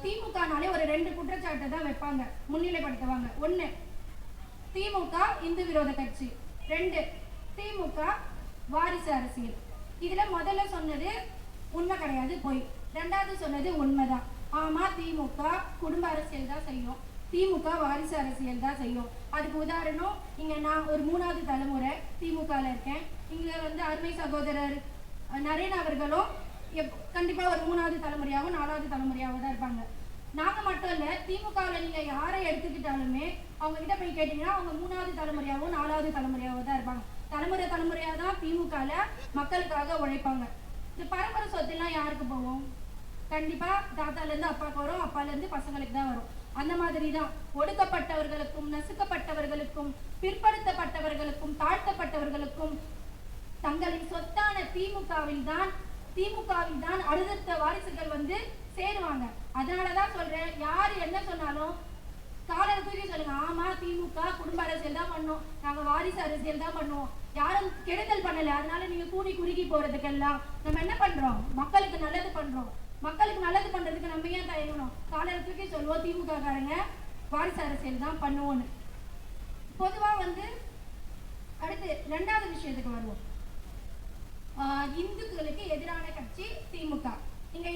திமுகனாலே ஒரு 2 குற்றச்சாட்டை தான் வைப்பாங்க, முன்னிலைப்படுத்துவாங்க. 1, திமுக இந்து விரோத கட்சி. 2, திமுக வாரிசு அரசியல். இதுல முதல்ல சொன்னது உண்மை கிடையாது, பொய். 2வது சொன்னது உண்மைதான். ஆமா, திமுக குடும்ப அரசியல் தான் செய்யும், திமுக வாரிசு அரசியல் தான் செய்யும். அதுக்கு உதாரணம், இங்க நான் ஒரு 3வது தலைமுறை திமுகல இருக்கேன். இங்க அருமை சகோதரர் நரேன் அவர்களும் கண்டிப்பா ஒரு 3வது தலைமுறையாகவும் 4வது தலைமுறையாகவும் தான் இருப்பாங்க. நாங்க மட்டும் இல்ல, திமுகவில் நீங்க யாரை எடுத்துக்கிட்டாலுமே அவங்க கிட்ட போய் கேட்டீங்கன்னா அவங்க 3வது தலைமுறையாகவும் 4வது தலைமுறையாகவும் தான் இருப்பாங்க. தலைமுறையா தான் திமுகல மக்களுக்காக உழைப்பாங்க. இந்த பரம்பரை சொத்துலாம் யாருக்கு போகும்? கண்டிப்பா தாத்தால இருந்து அப்பாவுக்கு வரும், அப்பால இருந்து பசங்களுக்கு தான் வரும். அந்த மாதிரி தான் ஒடுக்கப்பட்டவர்களுக்கும், நசுக்கப்பட்டவர்களுக்கும், பிற்படுத்தப்பட்டவர்களுக்கும், தாழ்த்தப்பட்டவர்களுக்கும் தங்களின் சொத்தான திமுகவில் தான் அடுத்த வாரிசுகள் சேருவாங்க. அதனாலதான் சொல்றேன், யாரு என்ன சொன்னாலும் காலரை தூக்கி சொல்லுங்க. ஆமா, திமுக குடும்ப அரசியல் தான் பண்ணும், நாங்க வாரிசு அரசியல் தான் பண்ணுவோம், யாரும் கெடுதல் பண்ணல, அதனால நீங்க கூடி குறுகி போறதுக்கெல்லாம் நம்ம என்ன பண்றோம்? மக்களுக்கு நல்லது பண்றோம். மக்களுக்கு நல்லது பண்றதுக்கு நம்ம ஏன் தயங்கணும்? காலரை தூக்கி சொல்லுவோம், திமுக காரங்க வாரிசு அரசியல் தான் பண்ணுவோம்னு. பொதுவா அடுத்து 2வது விஷயத்துக்கு வருவோம். இந்துக்களுக்கு எதிரான கட்சி திமுக. இங்க